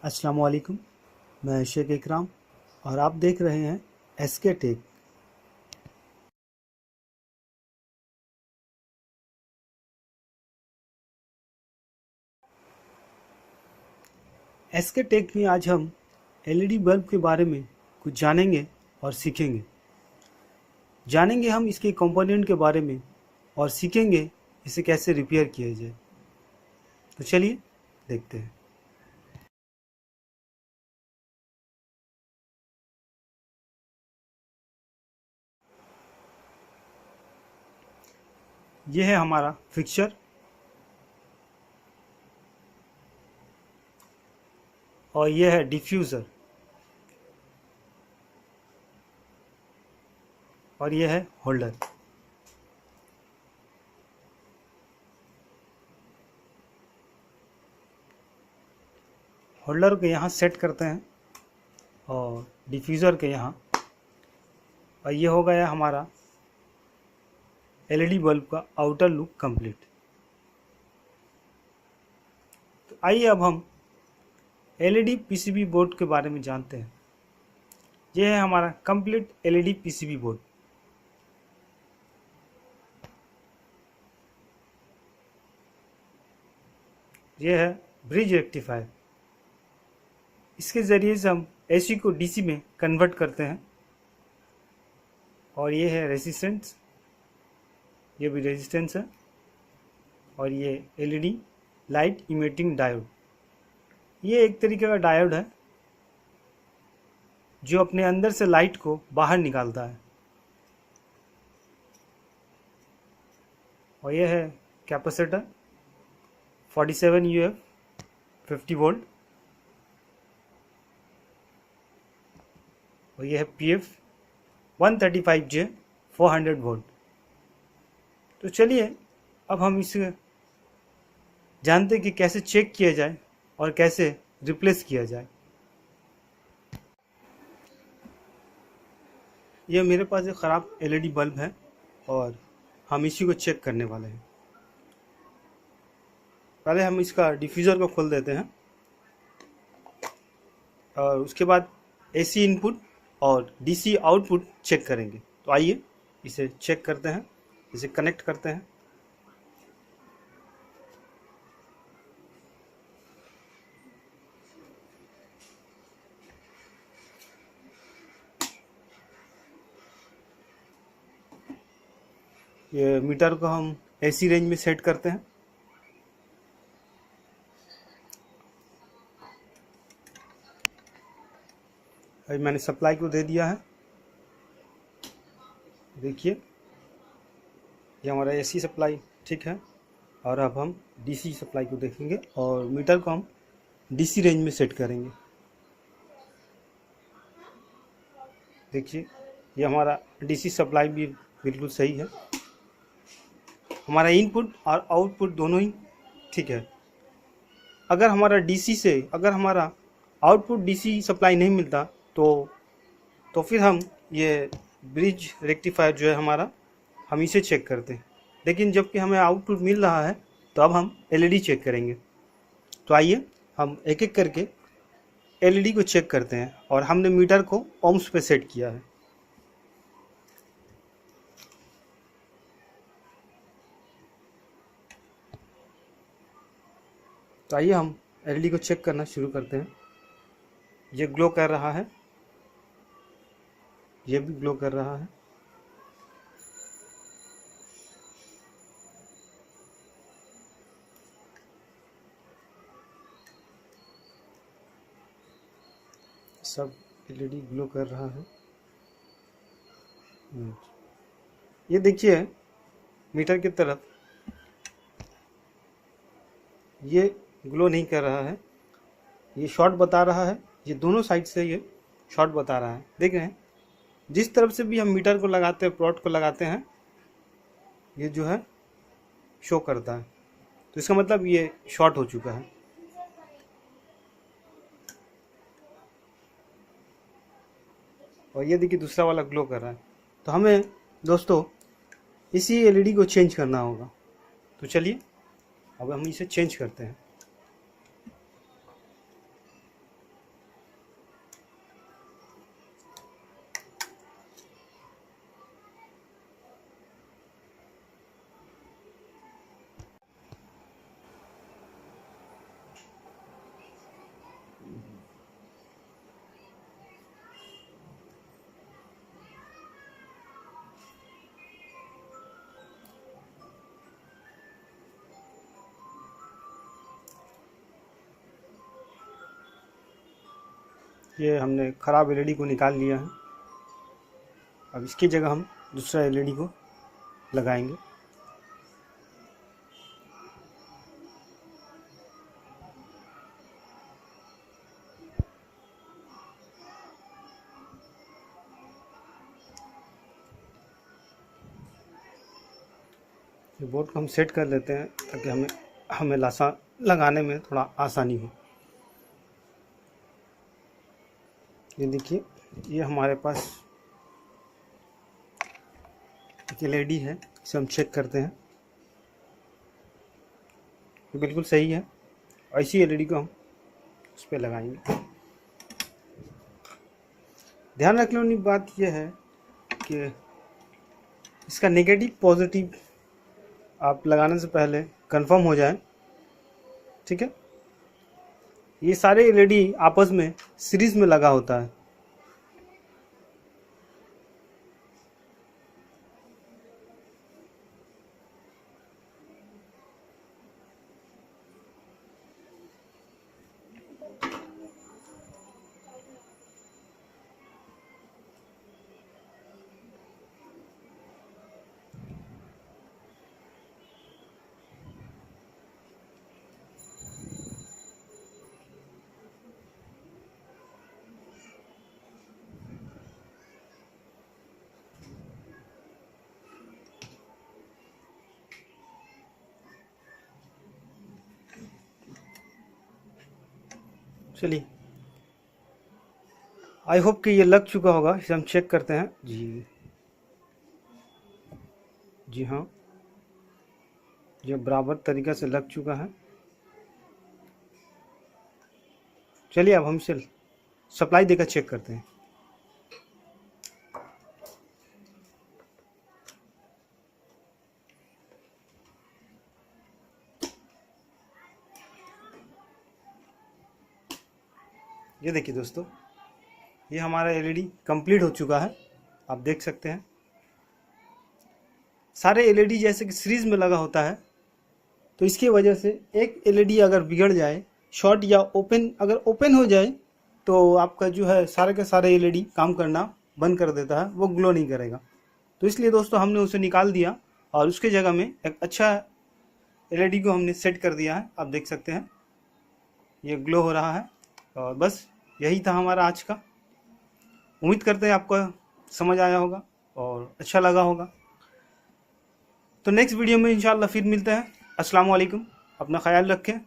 अस्सलाम वालेकुम। मैं शेख इकराम और आप देख रहे हैं एसके टेक। एसके टेक में आज हम एलईडी बल्ब के बारे में कुछ जानेंगे और सीखेंगे। जानेंगे हम इसके कंपोनेंट के बारे में और सीखेंगे इसे कैसे रिपेयर किया जाए। तो चलिए देखते हैं। यह है हमारा फिक्सचर और यह है डिफ्यूज़र और यह है होल्डर। होल्डर को यहाँ सेट करते हैं और डिफ्यूज़र के यहाँ, और ये हो गया हमारा एलईडी बल्ब का आउटर लुक कंप्लीट। तो आइए अब हम एलईडी पीसीबी बोर्ड के बारे में जानते हैं। यह है हमारा कंप्लीट एलईडी पीसीबी बोर्ड। यह है ब्रिज रेक्टिफायर। इसके ज़रिए से हम एसी को डीसी में कन्वर्ट करते हैं। और ये है रेजिस्टेंस, ये भी रेजिस्टेंस है। और ये एलईडी लाइट इमिटिंग डायोड, ये एक तरीके का डायोड है जो अपने अंदर से लाइट को बाहर निकालता है। और यह है कैपेसिटर 47 UF 50 वोल्ट। और यह है PF 135J 400 वोल्ट। तो चलिए अब हम इसे जानते हैं कि कैसे चेक किया जाए और कैसे रिप्लेस किया जाए। यह मेरे पास एक ख़राब एलईडी बल्ब है और हम इसी को चेक करने वाले हैं। पहले हम इसका डिफ्यूज़र को खोल देते हैं और उसके बाद एसी इनपुट और डीसी आउटपुट चेक करेंगे। तो आइए इसे चेक करते हैं, इसे कनेक्ट करते हैं। ये मीटर को हम एसी रेंज में सेट करते हैं। अभी मैंने सप्लाई को दे दिया है। देखिए ये हमारा एसी सप्लाई ठीक है। और अब हम डीसी सप्लाई को देखेंगे और मीटर को हम डीसी रेंज में सेट करेंगे। देखिए ये हमारा डीसी सप्लाई भी बिल्कुल सही है। हमारा इनपुट और आउटपुट दोनों ही ठीक है। अगर हमारा आउटपुट डीसी सप्लाई नहीं मिलता तो फिर हम ये ब्रिज रेक्टिफायर जो है हमारा, हम इसे चेक करते हैं। लेकिन जबकि हमें आउटपुट मिल रहा है तो अब हम एलईडी चेक करेंगे। तो आइए हम एक एक करके एलईडी को चेक करते हैं। और हमने मीटर को ओम्स पे सेट किया है। तो आइए हम एलईडी को चेक करना शुरू करते हैं। ये ग्लो कर रहा है, ये भी ग्लो कर रहा है। सब एलईडी ग्लो कर रहा है। ये देखिए मीटर की तरफ ये ग्लो नहीं कर रहा है, ये शॉर्ट बता रहा है। ये दोनों साइड से ये शॉर्ट बता रहा है। देख रहे हैं, जिस तरफ से भी हम मीटर को लगाते हैं, प्लॉट को लगाते हैं, ये जो है शो करता है। तो इसका मतलब ये शॉर्ट हो चुका है। और ये देखिए दूसरा वाला ग्लो कर रहा है। तो हमें दोस्तों इसी एलईडी को चेंज करना होगा। तो चलिए अब हम इसे चेंज करते हैं। ये हमने ख़राब एलईडी को निकाल लिया है। अब इसकी जगह हम दूसरा एलईडी को लगाएंगे। ये बोर्ड को हम सेट कर लेते हैं ताकि हमें लासा लगाने में थोड़ा आसानी हो। ये देखिए, ये हमारे पास एक एलईडी है, इसे हम चेक करते हैं। ये बिल्कुल सही है। ऐसी एलईडी को हम उस पर लगाएंगे। ध्यान रखने वाली बात यह है कि इसका नेगेटिव पॉजिटिव आप लगाने से पहले कंफर्म हो जाए, ठीक है। ये सारे एलईडी आपस में सीरीज में लगा होता है। चलिए, आई होप कि ये लग चुका होगा। इसे हम चेक करते हैं। जी हाँ, ये बराबर तरीक़े से लग चुका है। चलिए अब हम इसे सप्लाई देकर चेक करते हैं। ये देखिए दोस्तों, ये हमारा एलईडी कंप्लीट हो चुका है। आप देख सकते हैं सारे एलईडी जैसे कि सीरीज में लगा होता है, तो इसकी वजह से एक एलईडी अगर बिगड़ जाए, शॉर्ट या अगर ओपन हो जाए, तो आपका जो है सारे के सारे एलईडी काम करना बंद कर देता है, वो ग्लो नहीं करेगा। तो इसलिए दोस्तों हमने उसे निकाल दिया और उसके जगह में एक अच्छा एलईडी को हमने सेट कर दिया है। आप देख सकते हैं ये ग्लो हो रहा है। और बस यही था हमारा आज का। उम्मीद करते हैं आपको समझ आया होगा और अच्छा लगा होगा। तो नेक्स्ट वीडियो में इंशाल्लाह फिर मिलते हैं। अस्सलाम वालेकुम, अपना ख्याल रखें।